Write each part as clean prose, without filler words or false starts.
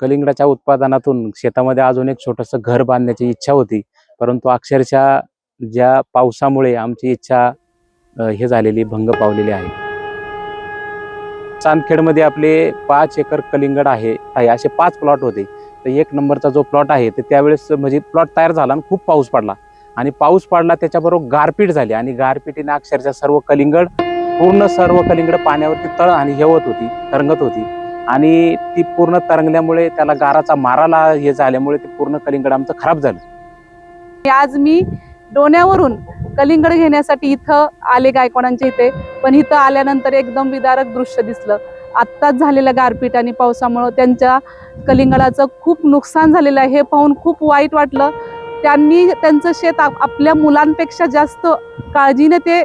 कलिंगडाच्या उत्पादनातून शेतामध्ये अजून एक छोटंसं घर बांधण्याची इच्छा होती, परंतु अक्षरशः ज्या पावसामुळे आमची इच्छा हे झालेली भंग पावलेली आहे. चांदखेडमध्ये आपले 5 एकर कलिंगड आहे. असे 5 प्लॉट होते. तर 1 नंबरचा जो प्लॉट आहे तर त्यावेळेस म्हणजे प्लॉट तयार झाला आणि खूप पाऊस पडला आणि पाऊस पडला त्याच्याबरोबर गारपीट झाली आणि गारपीटीने अक्षरशः सर्व कलिंगड पाण्यावरती तळ आणि हे होत होती, तरंगत होती आणि ती पूर्ण तरंगल्यामुळे त्याला गाराचा माराला हे झाल्यामुळे ते पूर्ण कलिंगड आमचं खराब झालं. आज मी डोण्यावरून कलिंगड घेण्यासाठी इथं आले गायकवाडांच्या इथे, पण इथं आल्यानंतर एकदम विदारक दृश्य दिसलं. आत्ताच झालेल्या गारपीट आणि पावसामुळे त्यांच्या कलिंगडाचं खूप नुकसान झालेलं आहे. हे पाहून खूप वाईट वाटलं. त्यांनी त्यांचं शेत आपल्या मुलांपेक्षा जास्त काळजीने ते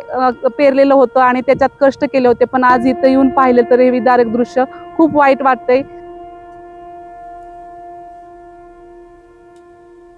पेरलेलं होतं आणि त्याच्यात कष्ट केले होते, पण आज इथं येऊन पाहिलं तर हे विदारक दृश्य खूप वाईट वाटतंय.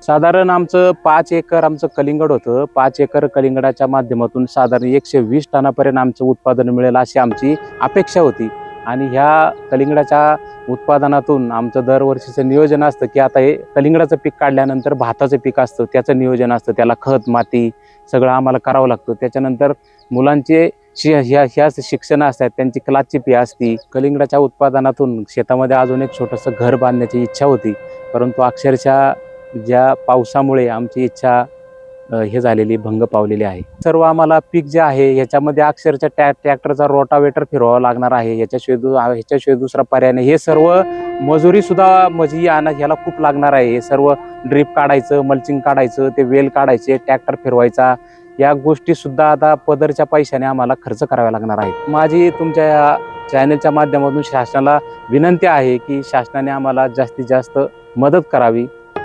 साधारण आमचं 5 एकर आमचं कलिंगड होतं. 5 एकर कलिंगडाच्या माध्यमातून साधारण 120 टनापर्यंत आमचं उत्पादन मिळेल अशी आमची अपेक्षा होती आणि ह्या कलिंगडाच्या उत्पादनातून आमचं दरवर्षीचं नियोजन असतं की आता हे कलिंगडाचं पीक काढल्यानंतर भाताचं पीक असतं, त्याचं नियोजन असतं, त्याला खत माती सगळं आम्हाला करावं लागतं. त्याच्यानंतर मुलांचे ह्या शिक्षण असतात, त्यांची क्लासची फी असती. कलिंगडाच्या उत्पादनातून शेतामध्ये अजून एक छोटंसं घर बांधण्याची इच्छा होती, परंतु अक्षरशः ज्या पावसामुळे आमची इच्छा हे झालेली भंग पावलेली आहे. सर्व आम्हाला पीक जे आहे ह्याच्यामध्ये अक्षरशः ट्रॅक्टरचा रोटावेटर फिरवावा लागणार आहे. ह्याच्याशिवाय दुसरा पर्याय नाही. हे सर्व मजुरी सुद्धा ह्याला खूप लागणार आहे. हे सर्व ड्रीप काढायचं, मल्चिंग काढायचं, ते वेल काढायचे, ट्रॅक्टर फिरवायचा, या गोष्टी सुद्धा आता पदरच्या पैशाने आम्हाला खर्च कराव्या लागणार आहेत. माझी तुमच्या या चॅनलच्या माध्यमातून शासनाला विनंती आहे की शासनाने आम्हाला जास्तीत जास्त मदत करावी.